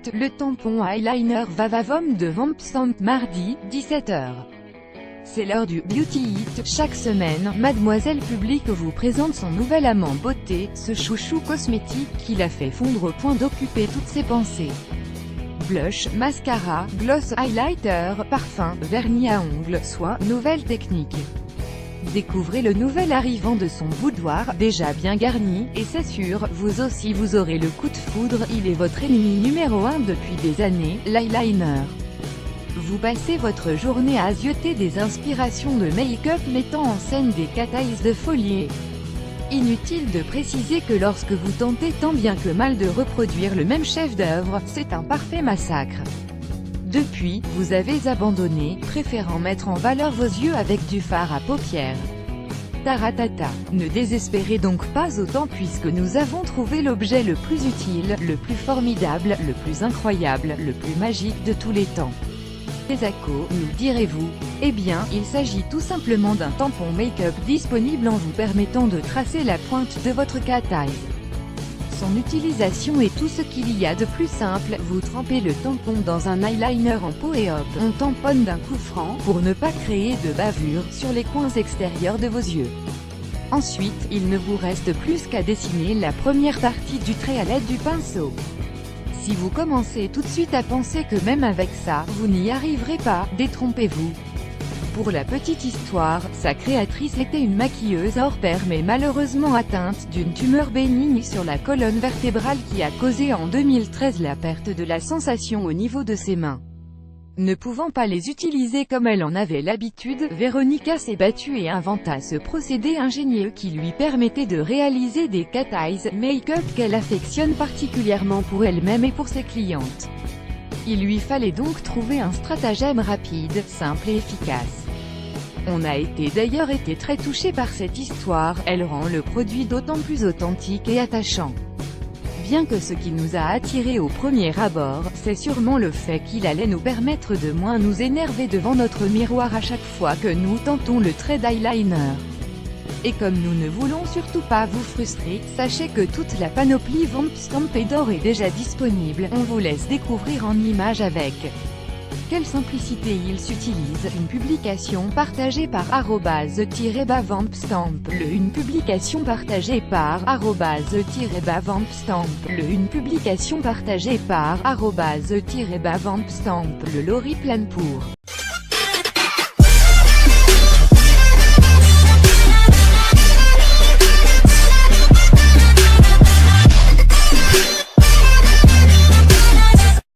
It, le tampon eyeliner Vavavom de Vamp Stamp mardi, 17h. C'est l'heure du Beauty Hit. Chaque semaine, Mademoiselle Publique vous présente son nouvel amant beauté, ce chouchou cosmétique qui l'a fait fondre au point d'occuper toutes ses pensées. Blush, mascara, gloss, highlighter, parfum, vernis à ongles, soins, nouvelle technique. Découvrez le nouvel arrivant de son boudoir, déjà bien garni, et c'est sûr, vous aussi vous aurez le coup de foudre, il est votre ennemi numéro 1 depuis des années, l'eyeliner. Vous passez votre journée à zioter des inspirations de make-up mettant en scène des cat eyes de folie. Inutile de préciser que lorsque vous tentez tant bien que mal de reproduire le même chef-d'œuvre, c'est un parfait massacre. Depuis, vous avez abandonné, préférant mettre en valeur vos yeux avec du fard à paupières. Taratata. Ne désespérez donc pas autant puisque nous avons trouvé l'objet le plus utile, le plus formidable, le plus incroyable, le plus magique de tous les temps. Les accos, nous direz-vous? Eh bien, il s'agit tout simplement d'un tampon make-up disponible en vous permettant de tracer la pointe de votre cat eye. Son utilisation est tout ce qu'il y a de plus simple, vous trempez le tampon dans un eyeliner en pot et hop, on tamponne d'un coup franc, pour ne pas créer de bavure, sur les coins extérieurs de vos yeux. Ensuite, il ne vous reste plus qu'à dessiner la première partie du trait à l'aide du pinceau. Si vous commencez tout de suite à penser que même avec ça, vous n'y arriverez pas, détrompez-vous. Pour la petite histoire, sa créatrice était une maquilleuse hors pair mais malheureusement atteinte d'une tumeur bénigne sur la colonne vertébrale qui a causé en 2013 la perte de la sensation au niveau de ses mains. Ne pouvant pas les utiliser comme elle en avait l'habitude, Véronica s'est battue et inventa ce procédé ingénieux qui lui permettait de réaliser des cat eyes make-up qu'elle affectionne particulièrement pour elle-même et pour ses clientes. Il lui fallait donc trouver un stratagème rapide, simple et efficace. On a d'ailleurs été très touchés par cette histoire, elle rend le produit d'autant plus authentique et attachant. Bien que ce qui nous a attirés au premier abord, c'est sûrement le fait qu'il allait nous permettre de moins nous énerver devant notre miroir à chaque fois que nous tentons le trait d'eyeliner. Et comme nous ne voulons surtout pas vous frustrer, sachez que toute la panoplie Vamp Stamp d'or est déjà disponible, on vous laisse découvrir en images avec. Quelle simplicité il s'utilise, une publication partagée par @vampstamp, une publication partagée par @vampstamp, une publication partagée par @vampstamp, le Lori Plane pour.